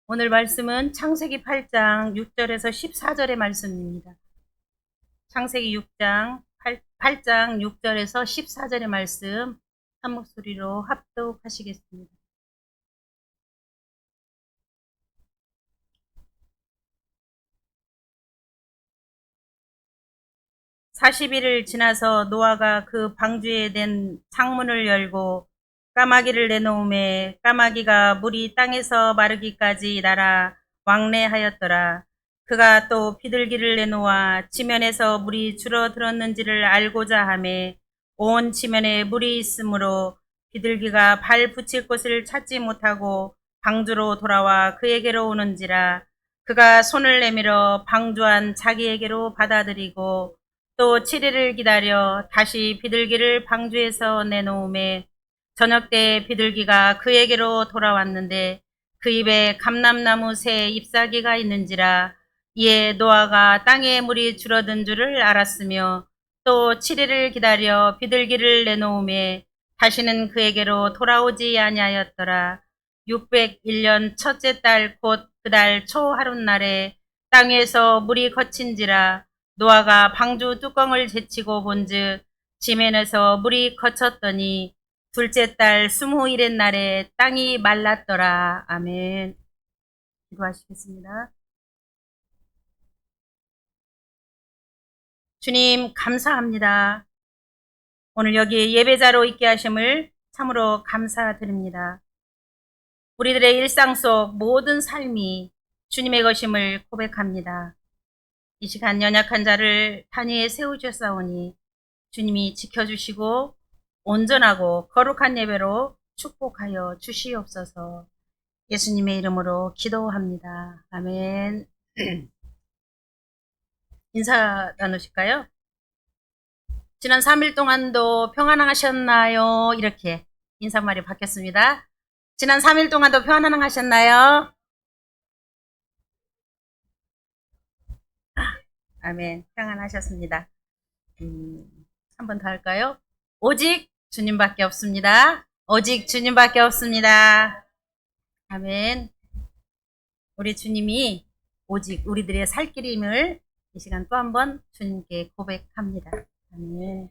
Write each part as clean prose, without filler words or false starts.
오늘 말씀은 창세기 8장 6절에서 14절의 말씀입니다. 창세기 8장 6절에서 14절의 말씀 한 목소리로 합독하시겠습니다. 40일을 지나서 노아가 그 방주에 낸 창문을 열고 까마귀를 내놓음에 까마귀가 물이 땅에서 마르기까지 날아 왕래하였더라. 그가 또 비둘기를 내놓아 지면에서 물이 줄어들었는지를 알고자 하매 온 지면에 물이 있으므로 비둘기가 발 붙일 곳을 찾지 못하고 방주로 돌아와 그에게로 오는지라. 그가 손을 내밀어 방주 안 자기에게로 받아들이고 또 7일을 기다려 다시 비둘기를 방주에서 내놓음에 저녁 때 비둘기가 그에게로 돌아왔는데 그 입에 감람나무 새 잎사귀가 있는지라. 이에 노아가 땅에 물이 줄어든 줄을 알았으며 또 7일을 기다려 비둘기를 내놓음에 다시는 그에게로 돌아오지 아니하였더라. 601년 첫째 달 곧 그 달 초 하룻날에 땅 위에서 물이 거친지라. 노아가 방주 뚜껑을 제치고 본즉 지면에서 물이 거쳤더니 둘째 달 20일의 날에 땅이 말랐더라. 아멘. 기도하시겠습니다. 주님 감사합니다. 오늘 여기 예배자로 있게 하심을 참으로 감사드립니다. 우리들의 일상 속 모든 삶이 주님의 것임을 고백합니다. 이 시간 연약한 자를 단위에 세우셨사오니 주님이 지켜주시고 온전하고 거룩한 예배로 축복하여 주시옵소서. 예수님의 이름으로 기도합니다. 아멘. 인사 나누실까요? 지난 3일 동안도 평안하셨나요? 이렇게 인사말이 바뀌었습니다. 지난 3일 동안도 평안하셨나요? 아멘. 평안하셨습니다. 한 번 더 할까요? 오직 주님밖에 없습니다. 오직 주님밖에 없습니다. 아멘. 우리 주님이 오직 우리들의 살 길임을 이 시간 또 한 번 주님께 고백합니다. 아멘.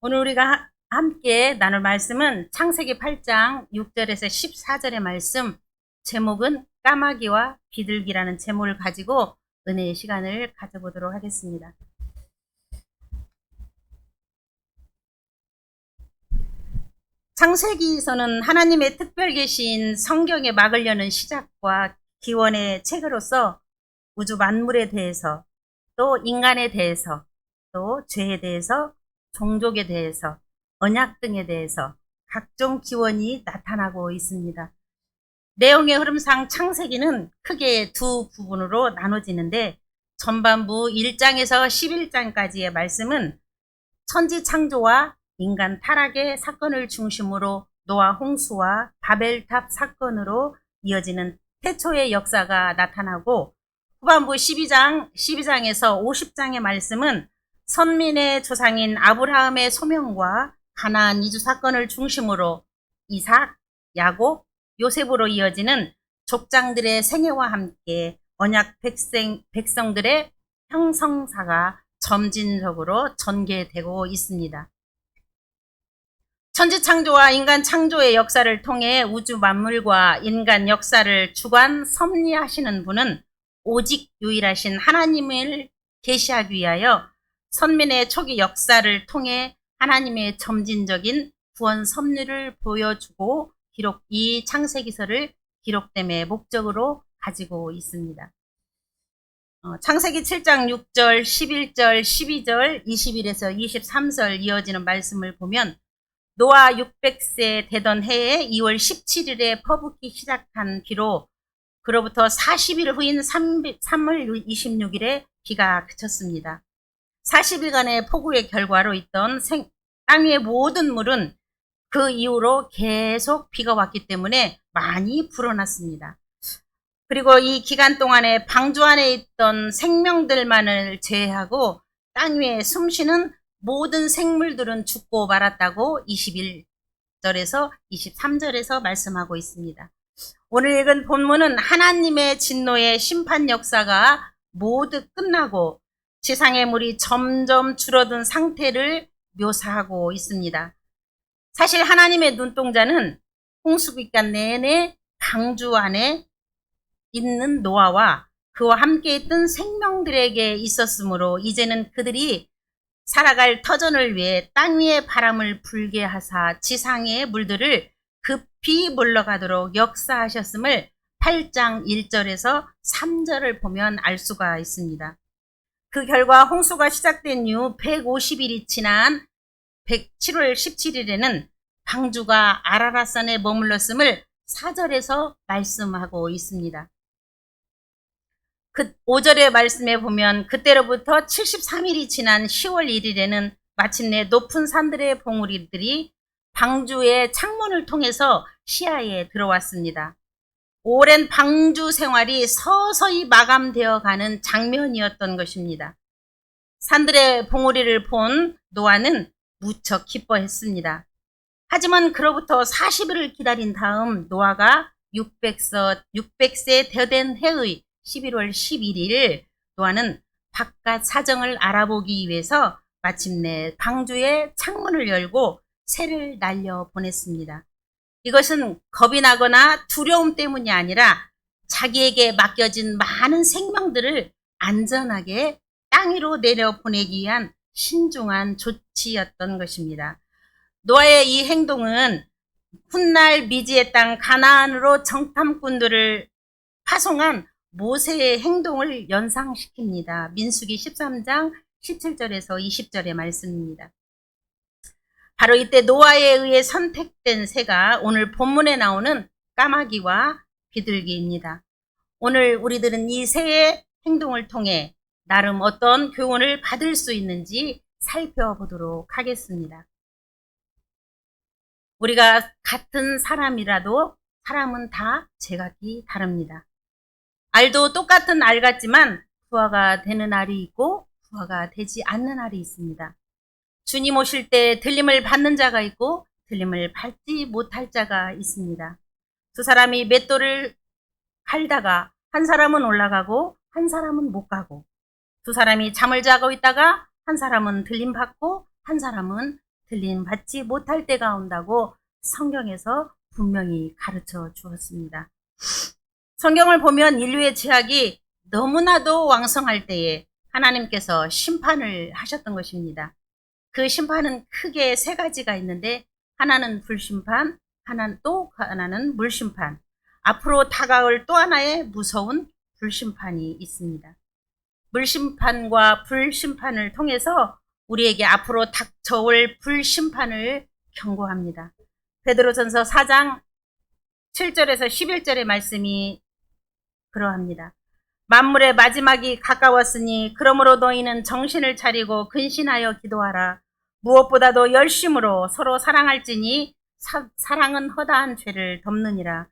오늘 우리가 함께 나눌 말씀은 창세기 8장 6절에서 14절의 말씀, 제목은 까마귀와 비둘기라는 제목을 가지고 은혜의 시간을 가져보도록 하겠습니다. 창세기에서는 하나님의 특별 계신 성경의 막을 여는 시작과 기원의 책으로서 우주 만물에 대해서, 또 인간에 대해서, 또 죄에 대해서, 종족에 대해서, 언약 등에 대해서 각종 기원이 나타나고 있습니다. 내용의 흐름상 창세기는 크게 두 부분으로 나눠지는데 전반부 1장에서 11장까지의 말씀은 천지 창조와 인간 타락의 사건을 중심으로 노아 홍수와 바벨탑 사건으로 이어지는 태초의 역사가 나타나고, 후반부 12장에서 50장의 말씀은 선민의 조상인 아브라함의 소명과 가나안 이주 사건을 중심으로 이삭, 야곱, 요셉으로 이어지는 족장들의 생애와 함께 언약 백성들의 형성사가 점진적으로 전개되고 있습니다. 천지 창조와 인간 창조의 역사를 통해 우주 만물과 인간 역사를 주관 섭리하시는 분은 오직 유일하신 하나님을 계시하기 위하여 선민의 초기 역사를 통해 하나님의 점진적인 구원 섭리를 보여주고 이 창세기서를 기록됨의 목적으로 가지고 있습니다. 창세기 7장 6절, 11절, 12절, 21에서 23절 이어지는 말씀을 보면 노아 600세 되던 해에 2월 17일에 퍼붓기 시작한 비로 그로부터 40일 후인 3월 26일에 비가 그쳤습니다. 40일간의 폭우의 결과로 있던 땅 위의 모든 물은 그 이후로 계속 비가 왔기 때문에 많이 불어났습니다. 그리고 이 기간 동안에 방주 안에 있던 생명들만을 제외하고 땅 위에 숨쉬는 모든 생물들은 죽고 말았다고 21 26절에서 23절에서 말씀하고 있습니다. 오늘 읽은 본문은 하나님의 진노의 심판 역사가 모두 끝나고 지상의 물이 점점 줄어든 상태를 묘사하고 있습니다. 사실 하나님의 눈동자는 홍수기간 내내 방주 안에 있는 노아와 그와 함께 있던 생명들에게 있었으므로 이제는 그들이 살아갈 터전을 위해 땅 위에 바람을 불게 하사 지상의 물들을 급히 물러가도록 역사하셨음을 8장 1절에서 3절을 보면 알 수가 있습니다. 그 결과 홍수가 시작된 이후 150일이 지난 7월 17일에는 방주가 아라랏산에 머물렀음을 4절에서 말씀하고 있습니다. 그 5절의 말씀에 보면 그때로부터 73일이 지난 10월 1일에는 마침내 높은 산들의 봉우리들이 방주의 창문을 통해서 시야에 들어왔습니다. 오랜 방주 생활이 서서히 마감되어 가는 장면이었던 것입니다. 산들의 봉우리를 본 노아는 무척 기뻐했습니다. 하지만 그로부터 40일을 기다린 다음 노아가 600세 되된 해의 11월 11일 노아는 바깥 사정을 알아보기 위해서 마침내 방주의 창문을 열고 새를 날려 보냈습니다. 이것은 겁이 나거나 두려움 때문이 아니라 자기에게 맡겨진 많은 생명들을 안전하게 땅 위로 내려보내기 위한 신중한 조치였던 것입니다. 노아의 이 행동은 훗날 미지의 땅 가나안으로 정탐꾼들을 파송한 모세의 행동을 연상시킵니다. 민수기 13장 17절에서 20절의 말씀입니다. 바로 이때 노아에 의해 선택된 새가 오늘 본문에 나오는 까마귀와 비둘기입니다. 오늘 우리들은 이 새의 행동을 통해 나름 어떤 교훈을 받을 수 있는지 살펴보도록 하겠습니다. 우리가 같은 사람이라도 사람은 다 제각기 다릅니다. 알도 똑같은 알 같지만 부화가 되는 알이 있고 부화가 되지 않는 알이 있습니다. 주님 오실 때 들림을 받는 자가 있고 들림을 받지 못할 자가 있습니다. 두 사람이 맷돌을 갈다가 한 사람은 올라가고 한 사람은 못 가고, 두 사람이 잠을 자고 있다가 한 사람은 들림 받고 한 사람은 들림 받지 못할 때가 온다고 성경에서 분명히 가르쳐 주었습니다. 성경을 보면 인류의 죄악이 너무나도 왕성할 때에 하나님께서 심판을 하셨던 것입니다. 그 심판은 크게 세 가지가 있는데, 하나는 불심판, 하나는 물심판, 앞으로 다가올 또 하나의 무서운 불심판이 있습니다. 물심판과 불심판을 통해서 우리에게 앞으로 닥쳐올 불심판을 경고합니다. 베드로전서 4장 7절에서 11절의 말씀이 그러합니다. 만물의 마지막이 가까웠으니 그러므로 너희는 정신을 차리고 근신하여 기도하라. 무엇보다도 열심으로 서로 사랑할지니 사랑은 허다한 죄를 덮느니라.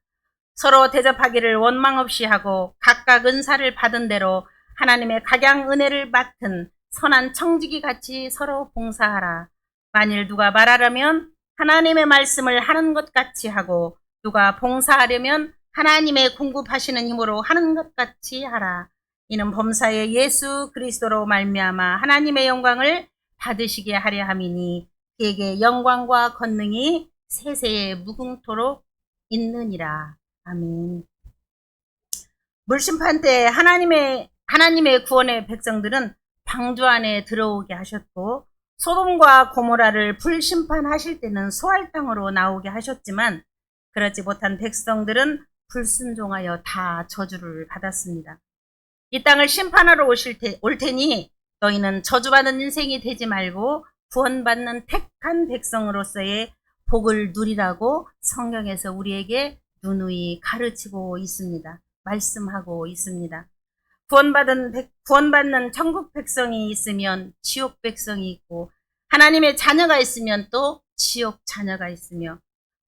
서로 대접하기를 원망 없이 하고 각각 은사를 받은 대로 하나님의 각양 은혜를 맡은 선한 청지기 같이 서로 봉사하라. 만일 누가 말하려면 하나님의 말씀을 하는 것 같이 하고, 누가 봉사하려면 하나님의 공급하시는 힘으로 하는 것 같이 하라. 이는 범사의 예수 그리스도로 말미암아 하나님의 영광을 받으시게 하려 함이니 그에게 영광과 권능이 세세에 무궁토록 있느니라. 아멘. 물심판 때 하나님의 구원의 백성들은 방주 안에 들어오게 하셨고, 소돔과 고모라를 불심판하실 때는 소할 땅으로 나오게 하셨지만, 그렇지 못한 백성들은 불순종하여 다 저주를 받았습니다. 이 땅을 심판하러 올 테니 너희는 저주받은 인생이 되지 말고 구원받는 택한 백성으로서의 복을 누리라고 성경에서 우리에게 누누이 가르치고 있습니다. 말씀하고 있습니다. 구원받는 천국 백성이 있으면 지옥 백성이 있고, 하나님의 자녀가 있으면 또 지옥 자녀가 있으며,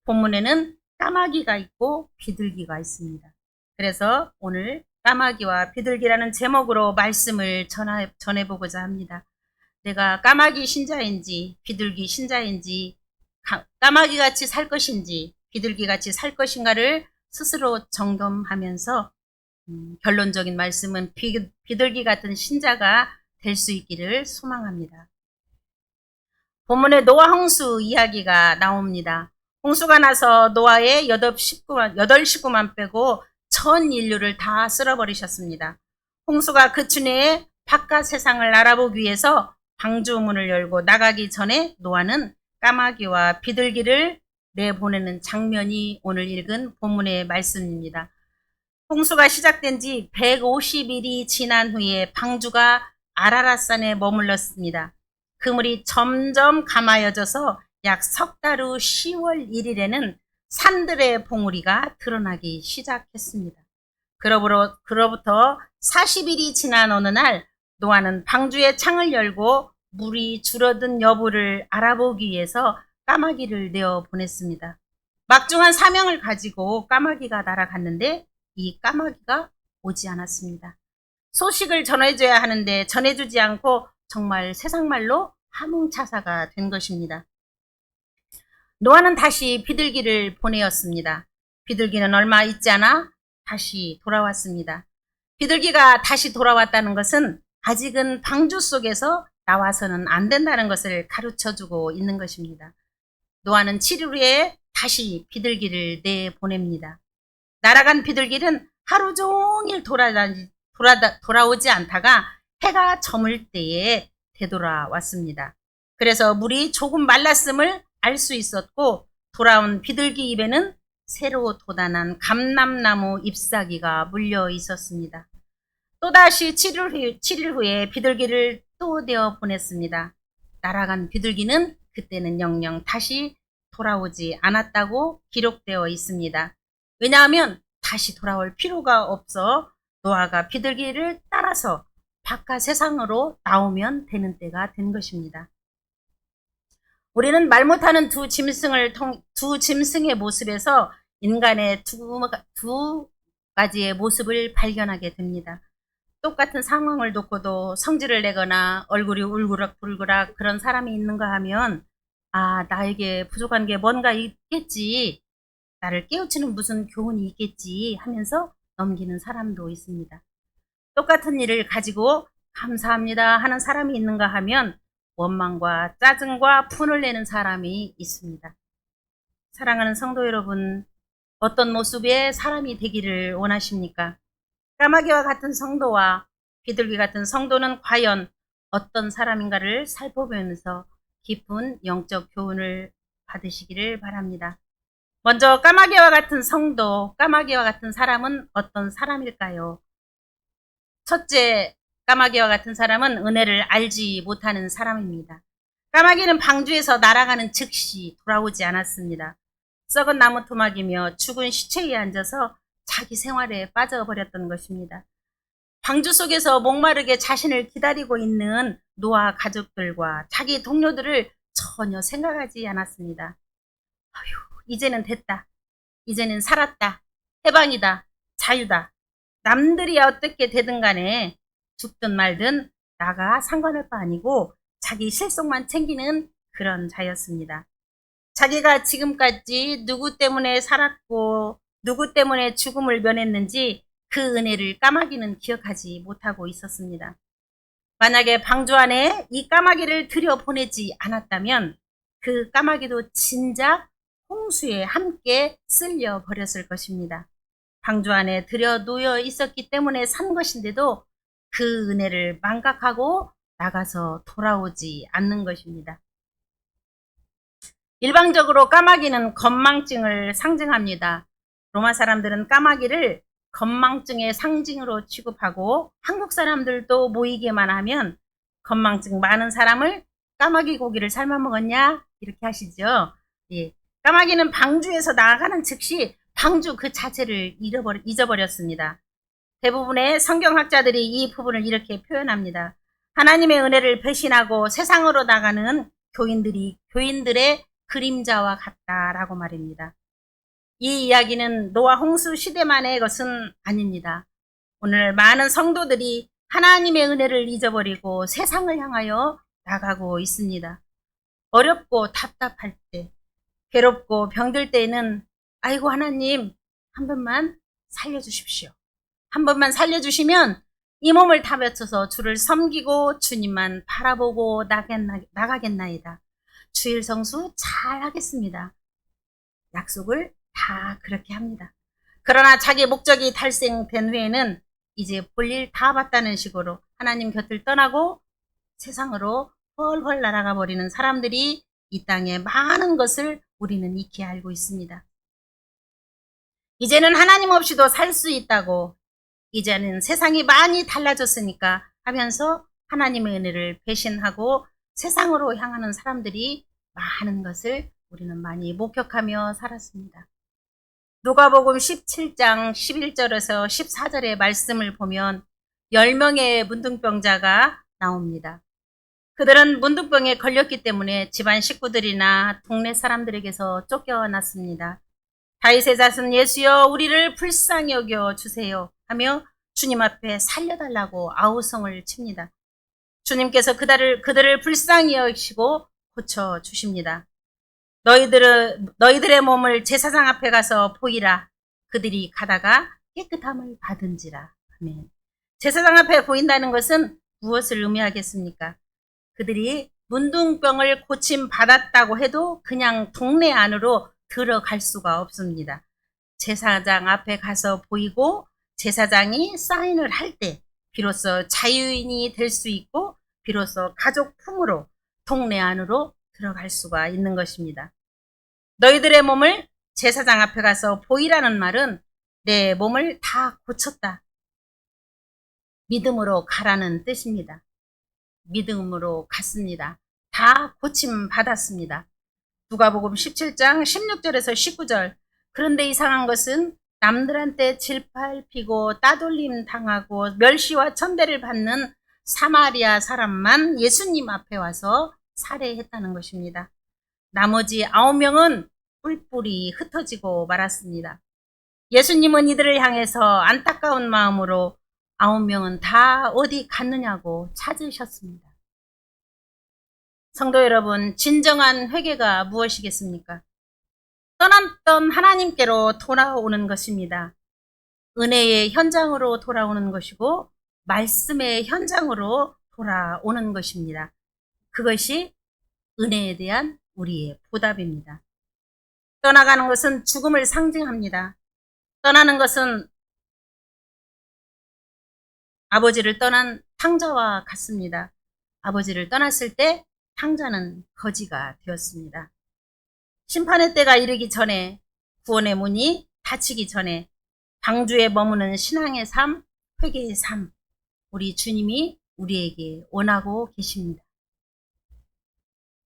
본문에는 까마귀가 있고 비둘기가 있습니다. 그래서 오늘 까마귀와 비둘기라는 제목으로 말씀을 전해보고자 합니다. 내가 까마귀 신자인지 비둘기 신자인지 까마귀같이 살 것인지 비둘기같이 살 것인가를 스스로 점검하면서 결론적인 말씀은 비둘기 같은 신자가 될 수 있기를 소망합니다. 본문에 노아 홍수 이야기가 나옵니다. 홍수가 나서 노아의 8식구만 빼고 전 인류를 다 쓸어버리셨습니다. 홍수가 그친 후에 바깥 세상을 알아보기 위해서 방주문을 열고 나가기 전에 노아는 까마귀와 비둘기를 내보내는 장면이 오늘 읽은 본문의 말씀입니다. 홍수가 시작된 지 150일이 지난 후에 방주가 아라랏산에 머물렀습니다. 그물이 점점 감아여져서 약 석 달 후 10월 1일에는 산들의 봉우리가 드러나기 시작했습니다. 그로부터 40일이 지난 어느 날 노아는 방주의 창을 열고 물이 줄어든 여부를 알아보기 위해서 까마귀를 내어 보냈습니다. 막중한 사명을 가지고 까마귀가 날아갔는데 이 까마귀가 오지 않았습니다. 소식을 전해줘야 하는데 전해주지 않고 정말 세상말로 함흥차사가 된 것입니다. 노아는 다시 비둘기를 보내었습니다. 비둘기는 얼마 있지 않아 다시 돌아왔습니다. 비둘기가 다시 돌아왔다는 것은 아직은 방주 속에서 나와서는 안 된다는 것을 가르쳐주고 있는 것입니다. 노아는 7일 후에 다시 비둘기를 내보냅니다. 날아간 비둘기는 하루 종일 돌아오지 않다가 해가 저물 때에 되돌아왔습니다. 그래서 물이 조금 말랐음을 알 수 있었고 돌아온 비둘기 입에는 새로 돋아난 감람나무 잎사귀가 물려 있었습니다. 또다시 7일 후에 비둘기를 또 내어 보냈습니다. 날아간 비둘기는 그때는 영영 다시 돌아오지 않았다고 기록되어 있습니다. 왜냐하면 다시 돌아올 필요가 없어 노아가 비둘기를 따라서 바깥 세상으로 나오면 되는 때가 된 것입니다. 우리는 말 못하는 두 짐승의 모습에서 인간의 두 가지의 모습을 발견하게 됩니다. 똑같은 상황을 놓고도 성질을 내거나 얼굴이 울그락불그락 그런 사람이 있는가 하면 나에게 부족한 게 뭔가 있겠지, 나를 깨우치는 무슨 교훈이 있겠지 하면서 넘기는 사람도 있습니다. 똑같은 일을 가지고 감사합니다 하는 사람이 있는가 하면 원망과 짜증과 푼을 내는 사람이 있습니다. 사랑하는 성도 여러분, 어떤 모습의 사람이 되기를 원하십니까? 까마귀와 같은 성도와 비둘기 같은 성도는 과연 어떤 사람인가를 살펴보면서 깊은 영적 교훈을 받으시기를 바랍니다. 먼저 까마귀와 같은 성도, 까마귀와 같은 사람은 어떤 사람일까요? 첫째, 까마귀와 같은 사람은 은혜를 알지 못하는 사람입니다. 까마귀는 방주에서 날아가는 즉시 돌아오지 않았습니다. 썩은 나무 토막이며 죽은 시체 위에 앉아서 자기 생활에 빠져버렸던 것입니다. 방주 속에서 목마르게 자신을 기다리고 있는 노아 가족들과 자기 동료들을 전혀 생각하지 않았습니다. 이제는 됐다. 이제는 살았다. 해방이다. 자유다. 남들이 어떻게 되든 간에 죽든 말든 나가 상관할 바 아니고 자기 실속만 챙기는 그런 자였습니다. 자기가 지금까지 누구 때문에 살았고 누구 때문에 죽음을 면했는지 그 은혜를 까마귀는 기억하지 못하고 있었습니다. 만약에 방주 안에 이 까마귀를 들여보내지 않았다면 그 까마귀도 진작 홍수에 함께 쓸려 버렸을 것입니다. 방주 안에 들여놓여 있었기 때문에 산 것인데도 그 은혜를 망각하고 나가서 돌아오지 않는 것입니다. 일방적으로 까마귀는 건망증을 상징합니다. 로마 사람들은 까마귀를 건망증의 상징으로 취급하고 한국 사람들도 모이게만 하면 건망증 많은 사람을 까마귀 고기를 삶아 먹었냐 이렇게 하시죠. 예. 까마귀는 방주에서 나가는 즉시 방주 그 자체를 잊어버렸습니다. 대부분의 성경학자들이 이 부분을 이렇게 표현합니다. 하나님의 은혜를 배신하고 세상으로 나가는 교인들의 그림자와 같다라고 말입니다. 이 이야기는 노아 홍수 시대만의 것은 아닙니다. 오늘 많은 성도들이 하나님의 은혜를 잊어버리고 세상을 향하여 나가고 있습니다. 어렵고 답답할 때, 괴롭고 병들 때에는 아이고 하나님 한 번만 살려주십시오. 한 번만 살려주시면 이 몸을 다 바쳐서 주를 섬기고 주님만 바라보고 나가겠나이다. 주일 성수 잘 하겠습니다. 약속을 다 그렇게 합니다. 그러나 자기 목적이 달성된 후에는 이제 볼일 다 봤다는 식으로 하나님 곁을 떠나고 세상으로 헐헐 날아가 버리는 사람들이 이 땅에 많은 것을 우리는 익히 알고 있습니다. 이제는 하나님 없이도 살 수 있다고, 이제는 세상이 많이 달라졌으니까 하면서 하나님의 은혜를 배신하고 세상으로 향하는 사람들이 많은 것을 우리는 많이 목격하며 살았습니다. 누가복음 17장 11절에서 14절의 말씀을 보면 10명의 문둥병자가 나옵니다. 그들은 문둥병에 걸렸기 때문에 집안 식구들이나 동네 사람들에게서 쫓겨났습니다. 다윗의 자손 예수여 우리를 불쌍히 여겨 주세요 하며 주님 앞에 살려달라고 아우성을 칩니다. 주님께서 그들을 불쌍히 여기시고 고쳐주십니다. 너희들의 몸을 제사장 앞에 가서 보이라. 그들이 가다가 깨끗함을 받은지라. 아멘. 제사장 앞에 보인다는 것은 무엇을 의미하겠습니까? 그들이 문둥병을 고침 받았다고 해도 그냥 동네 안으로 들어갈 수가 없습니다. 제사장 앞에 가서 보이고 제사장이 사인을 할 때 비로소 자유인이 될 수 있고 비로소 가족 품으로 동네 안으로 들어갈 수가 있는 것입니다. 너희들의 몸을 제사장 앞에 가서 보이라는 말은 내 몸을 다 고쳤다. 믿음으로 가라는 뜻입니다. 믿음으로 갔습니다. 다 고침 받았습니다. 누가복음 17장 16절에서 19절. 그런데 이상한 것은 남들한테 질팔피고 따돌림 당하고 멸시와 천대를 받는 사마리아 사람만 예수님 앞에 와서 살해했다는 것입니다. 나머지 9명은 뿔뿔이 흩어지고 말았습니다. 예수님은 이들을 향해서 안타까운 마음으로 9명은 다 어디 갔느냐고 찾으셨습니다. 성도 여러분, 진정한 회개가 무엇이겠습니까? 떠났던 하나님께로 돌아오는 것입니다. 은혜의 현장으로 돌아오는 것이고 말씀의 현장으로 돌아오는 것입니다. 그것이 은혜에 대한 우리의 보답입니다. 떠나가는 것은 죽음을 상징합니다. 떠나는 것은 아버지를 떠난 탕자와 같습니다. 아버지를 떠났을 때 탕자는 거지가 되었습니다. 심판의 때가 이르기 전에, 구원의 문이 닫히기 전에 방주에 머무는 신앙의 삶, 회개의 삶, 우리 주님이 우리에게 원하고 계십니다.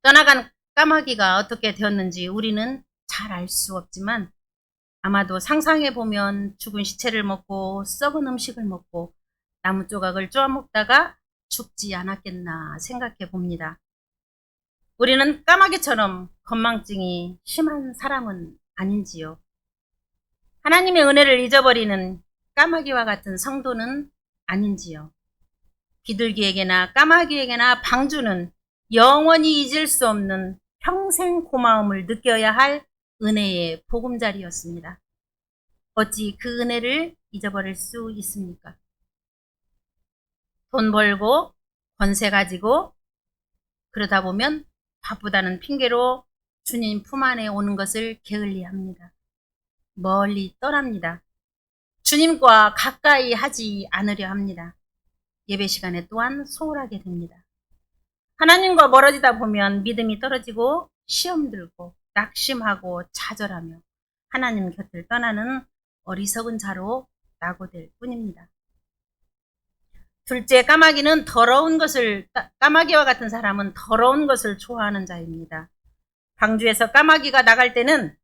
떠나간 까마귀가 어떻게 되었는지 우리는 잘 알 수 없지만 아마도 상상해 보면 죽은 시체를 먹고 썩은 음식을 먹고 나무 조각을 쪼아 먹다가 죽지 않았겠나 생각해 봅니다. 우리는 까마귀처럼 건망증이 심한 사람은 아닌지요. 하나님의 은혜를 잊어버리는 까마귀와 같은 성도는 아닌지요. 비둘기에게나 까마귀에게나 방주는 영원히 잊을 수 없는 평생 고마움을 느껴야 할 은혜의 보금자리였습니다. 어찌 그 은혜를 잊어버릴 수 있습니까? 돈 벌고 권세 가지고 그러다 보면 바쁘다는 핑계로 주님 품 안에 오는 것을 게을리합니다. 멀리 떠납니다. 주님과 가까이 하지 않으려 합니다. 예배 시간에 또한 소홀하게 됩니다. 하나님과 멀어지다 보면 믿음이 떨어지고 시험 들고 낙심하고 좌절하며 하나님 곁을 떠나는 어리석은 자로 낙오될 뿐입니다. 둘째, 까마귀와 같은 사람은 더러운 것을 좋아하는 자입니다. 방주에서 까마귀가 나갈 때는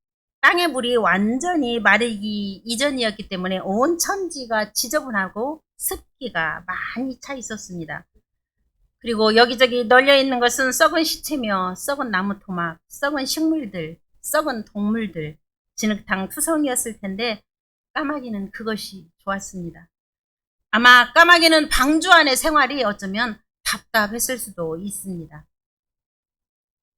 땅의 물이 완전히 마르기 이전이었기 때문에 온 천지가 지저분하고 습기가 많이 차 있었습니다. 그리고 여기저기 널려 있는 것은 썩은 시체며 썩은 나무 토막, 썩은 식물들, 썩은 동물들, 진흙탕 투성이었을 텐데 까마귀는 그것이 좋았습니다. 아마 까마귀는 방주 안의 생활이 어쩌면 답답했을 수도 있습니다.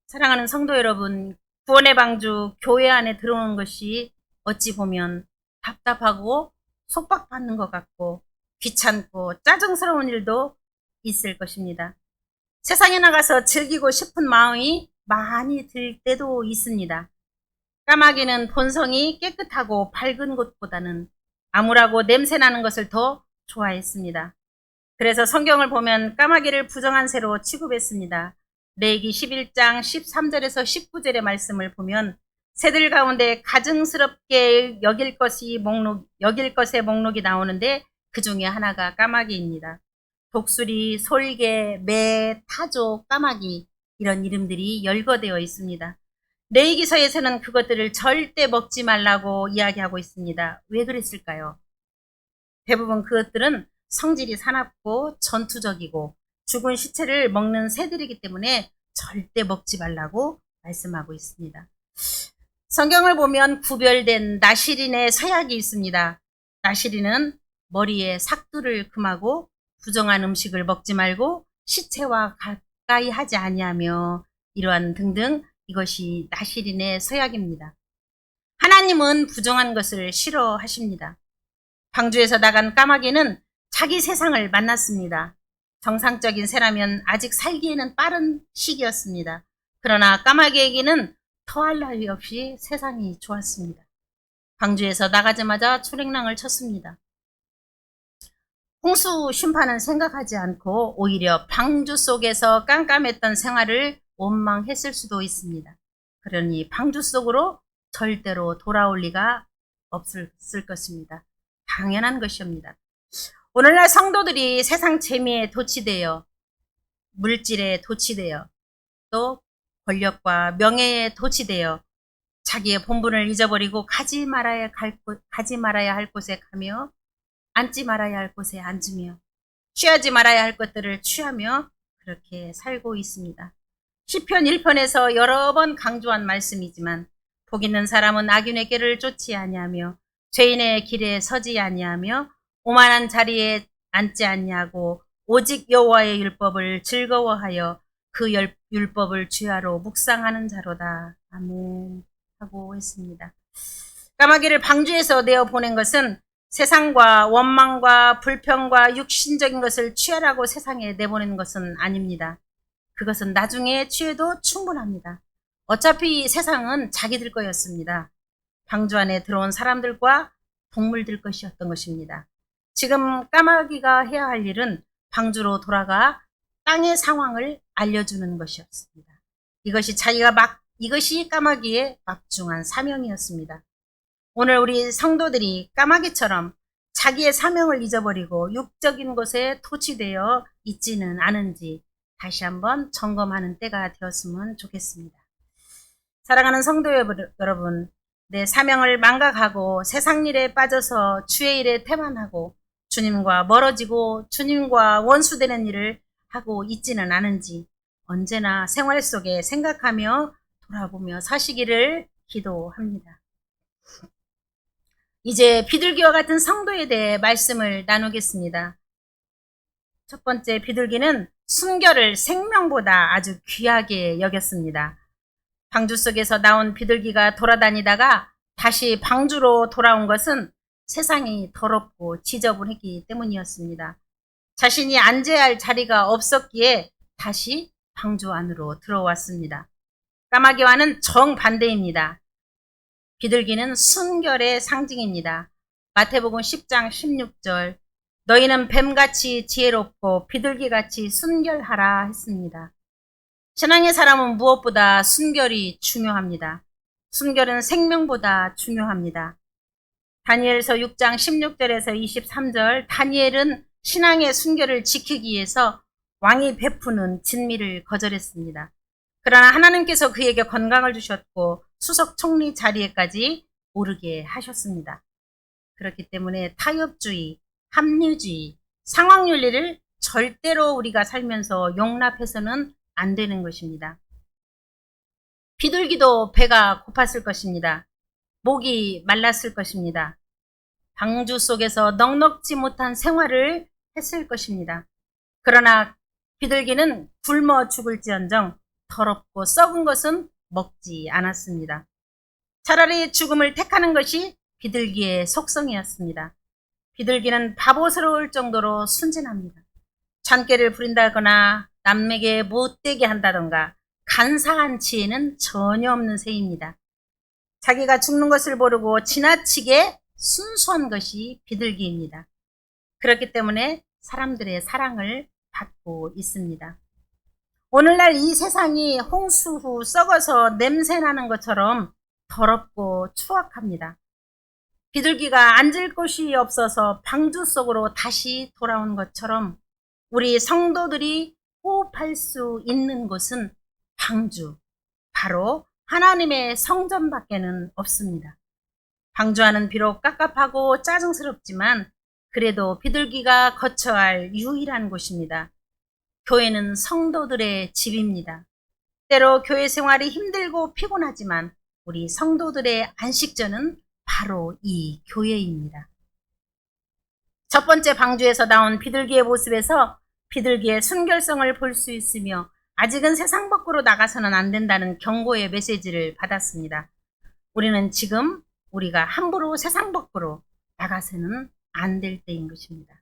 사랑하는 성도 여러분, 구원의 방주 교회 안에 들어오는 것이 어찌 보면 답답하고 속박받는 것 같고 귀찮고 짜증스러운 일도 있을 것입니다. 세상에 나가서 즐기고 싶은 마음이 많이 들 때도 있습니다. 까마귀는 본성이 깨끗하고 밝은 곳보다는 암울하고 냄새나는 것을 더 좋아했습니다. 그래서 성경을 보면 까마귀를 부정한 새로 취급했습니다. 레위기 11장 13절에서 19절의 말씀을 보면 새들 가운데 가증스럽게 여길 것의 목록이 나오는데 그 중에 하나가 까마귀입니다. 독수리, 솔개, 매, 타조, 까마귀 이런 이름들이 열거되어 있습니다. 레위기서에서는 그것들을 절대 먹지 말라고 이야기하고 있습니다. 왜 그랬을까요? 대부분 그것들은 성질이 사납고 전투적이고 죽은 시체를 먹는 새들이기 때문에 절대 먹지 말라고 말씀하고 있습니다. 성경을 보면 구별된 나시린의 서약이 있습니다. 나시린은 머리에 삭두를 금하고 부정한 음식을 먹지 말고 시체와 가까이 하지 아니하며 이러한 등등 이것이 나시린의 서약입니다. 하나님은 부정한 것을 싫어하십니다. 방주에서 나간 까마귀는 자기 세상을 만났습니다. 정상적인 새라면 아직 살기에는 빠른 시기였습니다. 그러나 까마귀에게는 더할 나위 없이 세상이 좋았습니다. 방주에서 나가자마자 출행랑을 쳤습니다. 홍수 심판은 생각하지 않고 오히려 방주 속에서 깜깜했던 생활을 원망했을 수도 있습니다. 그러니 방주 속으로 절대로 돌아올 리가 없을 것입니다. 당연한 것입니다. 오늘날 성도들이 세상 재미에 도취되어 물질에 도취되어 또 권력과 명예에 도취되어 자기의 본분을 잊어버리고 가지 말아야 할 곳에 가며 앉지 말아야 할 곳에 앉으며 취하지 말아야 할 것들을 취하며 그렇게 살고 있습니다. 시편 1편에서 여러 번 강조한 말씀이지만 복 있는 사람은 악인의 길을 쫓지 아니하며 죄인의 길에 서지 아니하며 오만한 자리에 앉지 아니하고 오직 여호와의 율법을 즐거워하여 그 율법을 주야로 묵상하는 자로다. 아멘 하고 했습니다. 까마귀를 방주에서 내어보낸 것은 세상과 원망과 불평과 육신적인 것을 취하라고 세상에 내보내는 것은 아닙니다. 그것은 나중에 취해도 충분합니다. 어차피 세상은 자기들 거였습니다. 방주 안에 들어온 사람들과 동물들 것이었던 것입니다. 지금 까마귀가 해야 할 일은 방주로 돌아가 땅의 상황을 알려주는 것이었습니다. 이것이 까마귀의 막중한 사명이었습니다. 오늘 우리 성도들이 까마귀처럼 자기의 사명을 잊어버리고 육적인 것에 토취되어 있지는 않은지 다시 한번 점검하는 때가 되었으면 좋겠습니다. 사랑하는 성도 여러분, 내 사명을 망각하고 세상 일에 빠져서 주의 일에 태만하고 주님과 멀어지고 주님과 원수되는 일을 하고 있지는 않은지 언제나 생활 속에 생각하며 돌아보며 사시기를 기도합니다. 이제 비둘기와 같은 성도에 대해 말씀을 나누겠습니다. 첫 번째, 비둘기는 순결을 생명보다 아주 귀하게 여겼습니다. 방주 속에서 나온 비둘기가 돌아다니다가 다시 방주로 돌아온 것은 세상이 더럽고 지저분했기 때문이었습니다. 자신이 앉아야 할 자리가 없었기에 다시 방주 안으로 들어왔습니다. 까마귀와는 정반대입니다. 비둘기는 순결의 상징입니다. 마태복음 10장 16절 너희는 뱀같이 지혜롭고 비둘기같이 순결하라 했습니다. 신앙의 사람은 무엇보다 순결이 중요합니다. 순결은 생명보다 중요합니다. 다니엘서 6장 16절에서 23절 다니엘은 신앙의 순결을 지키기 위해서 왕이 베푸는 진미를 거절했습니다. 그러나 하나님께서 그에게 건강을 주셨고 수석 총리 자리에까지 오르게 하셨습니다. 그렇기 때문에 타협주의, 합리주의, 상황윤리를 절대로 우리가 살면서 용납해서는 안 되는 것입니다. 비둘기도 배가 고팠을 것입니다. 목이 말랐을 것입니다. 방주 속에서 넉넉지 못한 생활을 했을 것입니다. 그러나 비둘기는 굶어 죽을지언정 더럽고 썩은 것은 먹지 않았습니다. 차라리 죽음을 택하는 것이 비둘기의 속성이었습니다. 비둘기는 바보스러울 정도로 순진합니다. 잔꾀를 부린다거나 남에게 못되게 한다던가 간사한 지혜는 전혀 없는 새입니다. 자기가 죽는 것을 모르고 지나치게 순수한 것이 비둘기입니다. 그렇기 때문에 사람들의 사랑을 받고 있습니다. 오늘날 이 세상이 홍수 후 썩어서 냄새나는 것처럼 더럽고 추악합니다. 비둘기가 앉을 곳이 없어서 방주 속으로 다시 돌아온 것처럼 우리 성도들이 호흡할 수 있는 곳은 방주, 바로 하나님의 성전밖에는 없습니다. 방주안은 비록 깝깝하고 짜증스럽지만 그래도 비둘기가 거쳐야 할 유일한 곳입니다. 교회는 성도들의 집입니다. 때로 교회 생활이 힘들고 피곤하지만 우리 성도들의 안식처는 바로 이 교회입니다. 첫 번째 방주에서 나온 비둘기의 모습에서 비둘기의 순결성을 볼 수 있으며 아직은 세상 밖으로 나가서는 안 된다는 경고의 메시지를 받았습니다. 우리는 지금 우리가 함부로 세상 밖으로 나가서는 안 될 때인 것입니다.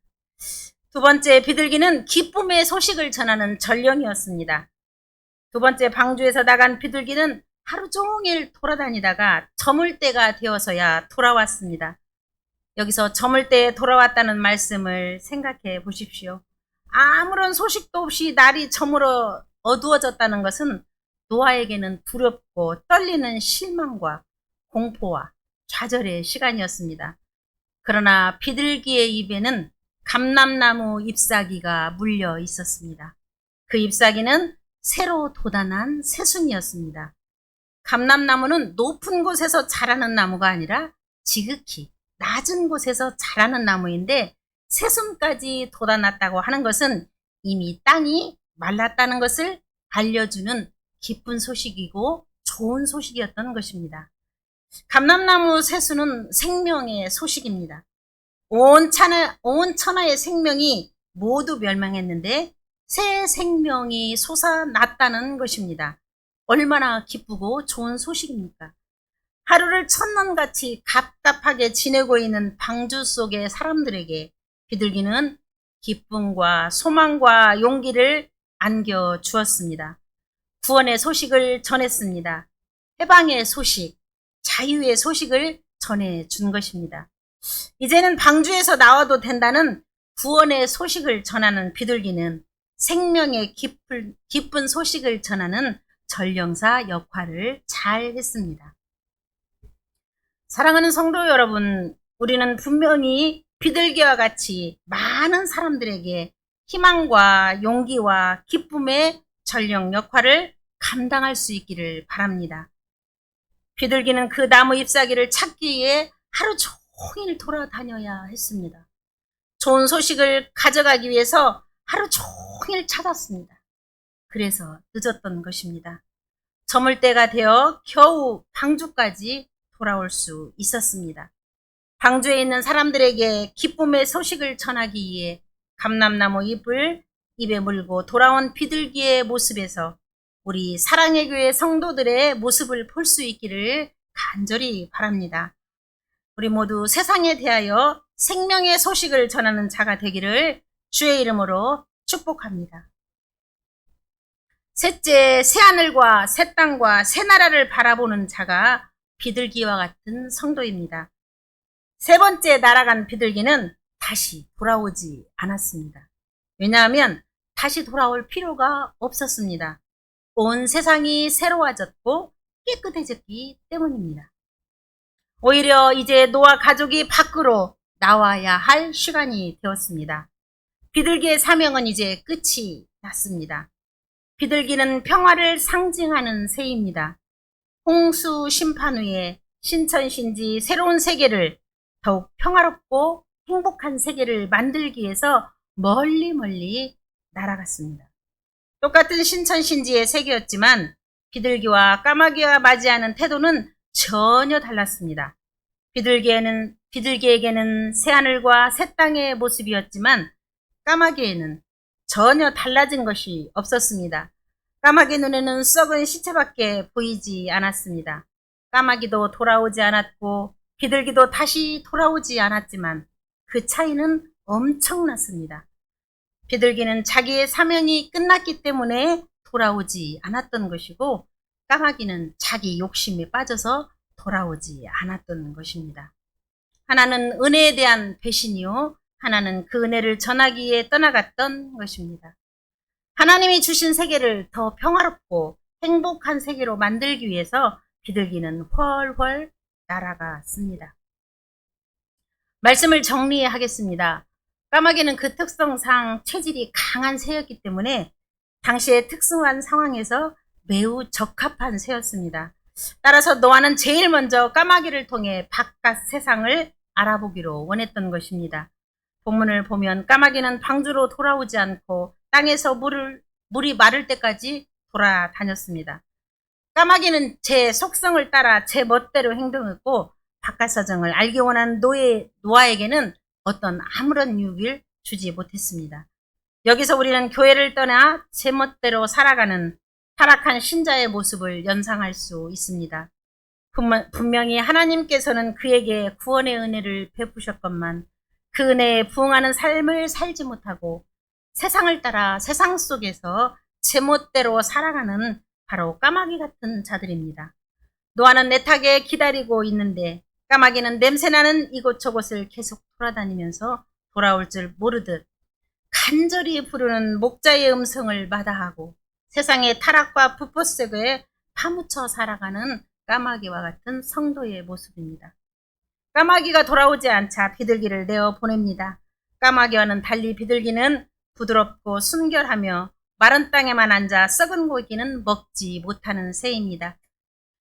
두 번째, 비둘기는 기쁨의 소식을 전하는 전령이었습니다. 두 번째 방주에서 나간 비둘기는 하루 종일 돌아다니다가 저물 때가 되어서야 돌아왔습니다. 여기서 저물 때에 돌아왔다는 말씀을 생각해 보십시오. 아무런 소식도 없이 날이 저물어 어두워졌다는 것은 노아에게는 두렵고 떨리는 실망과 공포와 좌절의 시간이었습니다. 그러나 비둘기의 입에는 감람나무 잎사귀가 물려 있었습니다. 그 잎사귀는 새로 돋아난 새순이었습니다. 감람나무는 높은 곳에서 자라는 나무가 아니라 지극히 낮은 곳에서 자라는 나무인데 새순까지 돋아났다고 하는 것은 이미 땅이 말랐다는 것을 알려주는 기쁜 소식이고 좋은 소식이었던 것입니다. 감람나무 새순은 생명의 소식입니다. 온 천하의 생명이 모두 멸망했는데 새 생명이 솟아났다는 것입니다. 얼마나 기쁘고 좋은 소식입니까? 하루를 천년같이 갑갑하게 지내고 있는 방주 속의 사람들에게 비둘기는 기쁨과 소망과 용기를 안겨 주었습니다. 구원의 소식을 전했습니다. 해방의 소식, 자유의 소식을 전해 준 것입니다. 이제는 방주에서 나와도 된다는 구원의 소식을 전하는 비둘기는 생명의 기쁜 소식을 전하는 전령사 역할을 잘 했습니다. 사랑하는 성도 여러분, 우리는 분명히 비둘기와 같이 많은 사람들에게 희망과 용기와 기쁨의 전령 역할을 감당할 수 있기를 바랍니다. 비둘기는 그 나무 잎사귀를 찾기 위해 하루 종일 돌아다녀야 했습니다. 좋은 소식을 가져가기 위해서 하루 종일 찾았습니다. 그래서 늦었던 것입니다. 저물 때가 되어 겨우 방주까지 돌아올 수 있었습니다. 방주에 있는 사람들에게 기쁨의 소식을 전하기 위해 감람나무 잎을 입에 물고 돌아온 비둘기의 모습에서 우리 사랑의 교회 성도들의 모습을 볼 수 있기를 간절히 바랍니다. 우리 모두 세상에 대하여 생명의 소식을 전하는 자가 되기를 주의 이름으로 축복합니다. 셋째, 새하늘과 새 땅과 새 나라를 바라보는 자가 비둘기와 같은 성도입니다. 세 번째 날아간 비둘기는 다시 돌아오지 않았습니다. 왜냐하면 다시 돌아올 필요가 없었습니다. 온 세상이 새로워졌고 깨끗해졌기 때문입니다. 오히려 이제 노아 가족이 밖으로 나와야 할 시간이 되었습니다. 비둘기의 사명은 이제 끝이 났습니다. 비둘기는 평화를 상징하는 새입니다. 홍수 심판 후에 신천신지 새로운 세계를 더욱 평화롭고 행복한 세계를 만들기 위해서 멀리 날아갔습니다. 똑같은 신천신지의 세계였지만 비둘기와 까마귀와 맞이하는 태도는 전혀 달랐습니다. 비둘기에게는 새하늘과 새 땅의 모습이었지만 까마귀에는 전혀 달라진 것이 없었습니다. 까마귀 눈에는 썩은 시체밖에 보이지 않았습니다. 까마귀도 돌아오지 않았고 비둘기도 다시 돌아오지 않았지만 그 차이는 엄청났습니다. 비둘기는 자기의 사명이 끝났기 때문에 돌아오지 않았던 것이고 까마귀는 자기 욕심에 빠져서 돌아오지 않았던 것입니다. 하나는 은혜에 대한 배신이요, 하나는 그 은혜를 전하기 위해 떠나갔던 것입니다. 하나님이 주신 세계를 더 평화롭고 행복한 세계로 만들기 위해서 비둘기는 훨훨 날아갔습니다. 말씀을 정리하겠습니다. 까마귀는 그 특성상 체질이 강한 새였기 때문에 당시의 특수한 상황에서 매우 적합한 새였습니다. 따라서 노아는 제일 먼저 까마귀를 통해 바깥 세상을 알아보기로 원했던 것입니다. 본문을 보면 까마귀는 방주로 돌아오지 않고 땅에서 물이 마를 때까지 돌아다녔습니다. 까마귀는 제 속성을 따라 제 멋대로 행동했고 바깥 사정을 알기 원한 노아에게는 어떤 아무런 유익을 주지 못했습니다. 여기서 우리는 교회를 떠나 제 멋대로 살아가는 타락한 신자의 모습을 연상할 수 있습니다. 분명히 하나님께서는 그에게 구원의 은혜를 베푸셨건만 그 은혜에 부응하는 삶을 살지 못하고 세상을 따라 세상 속에서 제멋대로 살아가는 바로 까마귀 같은 자들입니다. 노아는 애타게 기다리고 있는데 까마귀는 냄새나는 이곳저곳을 계속 돌아다니면서 돌아올 줄 모르듯 간절히 부르는 목자의 음성을 마다하고 세상의 타락과 부포 속에 파묻혀 살아가는 까마귀와 같은 성도의 모습입니다. 까마귀가 돌아오지 않자 비둘기를 내어 보냅니다. 까마귀와는 달리 비둘기는 부드럽고 순결하며 마른 땅에만 앉아 썩은 고기는 먹지 못하는 새입니다.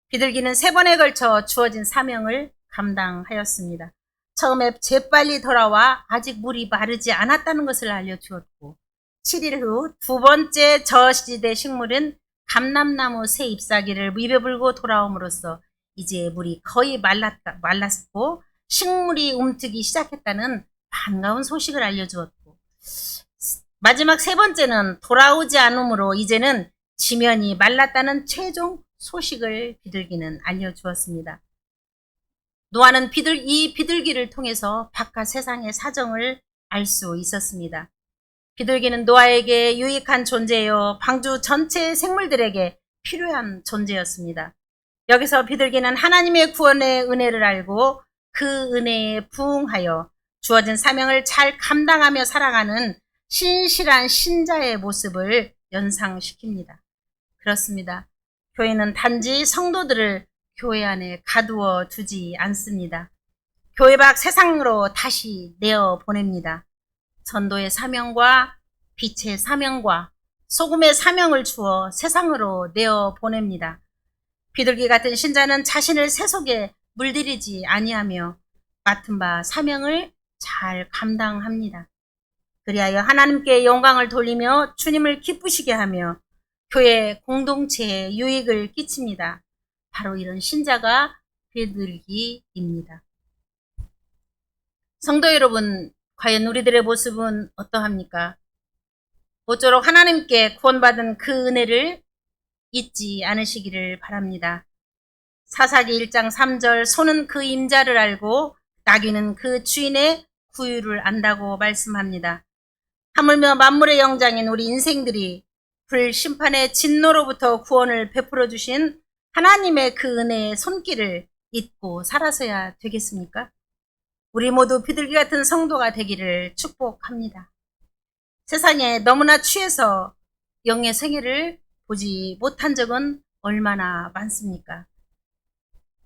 비둘기는 3번에 걸쳐 주어진 사명을 감당하였습니다. 처음에 재빨리 돌아와 아직 물이 마르지 않았다는 것을 알려주었고 7일 후 2번째 저시대 식물인 감람나무 새 잎사귀를 입에 불고 돌아옴으로써 이제 물이 거의 말랐고 식물이 움트기 시작했다는 반가운 소식을 알려주었고 마지막 3번째는 돌아오지 않으므로 이제는 지면이 말랐다는 최종 소식을 비둘기는 알려주었습니다. 노아는 이 비둘기를 통해서 바깥 세상의 사정을 알 수 있었습니다. 비둘기는 노아에게 유익한 존재요, 방주 전체 생물들에게 필요한 존재였습니다. 여기서 비둘기는 하나님의 구원의 은혜를 알고 그 은혜에 부응하여 주어진 사명을 잘 감당하며 살아가는 신실한 신자의 모습을 연상시킵니다. 그렇습니다. 교회는 단지 성도들을 교회 안에 가두어 두지 않습니다. 교회 밖 세상으로 다시 내어 보냅니다. 전도의 사명과 빛의 사명과 소금의 사명을 주어 세상으로 내어 보냅니다. 비둘기 같은 신자는 자신을 새 속에 물들이지 아니하며 맡은 바 사명을 잘 감당합니다. 그리하여 하나님께 영광을 돌리며 주님을 기쁘시게 하며 교회 공동체에 유익을 끼칩니다. 바로 이런 신자가 비둘기입니다. 성도 여러분, 과연 우리들의 모습은 어떠합니까? 모쪼록 하나님께 구원받은 그 은혜를 잊지 않으시기를 바랍니다. 사사기 1장 3절 소는 그 임자를 알고 나귀는 그 주인의 구유를 안다고 말씀합니다. 하물며 만물의 영장인 우리 인생들이 불심판의 진노로부터 구원을 베풀어 주신 하나님의 그 은혜의 손길을 잊고 살아서야 되겠습니까? 우리 모두 비둘기 같은 성도가 되기를 축복합니다. 세상에 너무나 취해서 영의 생애를 보지 못한 적은 얼마나 많습니까?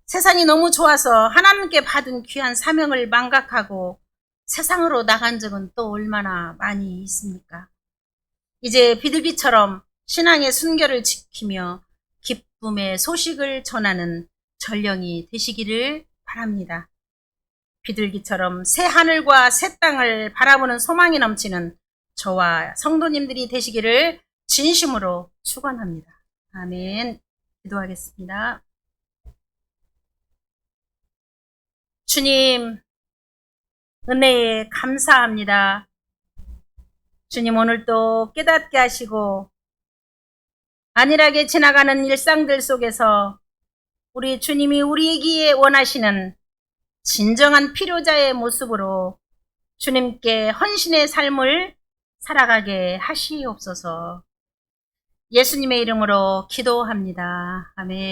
세상이 너무 좋아서 하나님께 받은 귀한 사명을 망각하고 세상으로 나간 적은 또 얼마나 많이 있습니까? 이제 비둘기처럼 신앙의 순결을 지키며 기쁨의 소식을 전하는 전령이 되시기를 바랍니다. 비둘기처럼 새 하늘과 새 땅을 바라보는 소망이 넘치는 저와 성도님들이 되시기를 진심으로 축원합니다. 아멘. 기도하겠습니다. 주님, 은혜에 감사합니다. 주님, 오늘도 깨닫게 하시고 안일하게 지나가는 일상들 속에서 우리 주님이 우리에게 원하시는 진정한 필요자의 모습으로 주님께 헌신의 삶을 살아가게 하시옵소서. 예수님의 이름으로 기도합니다. 아멘.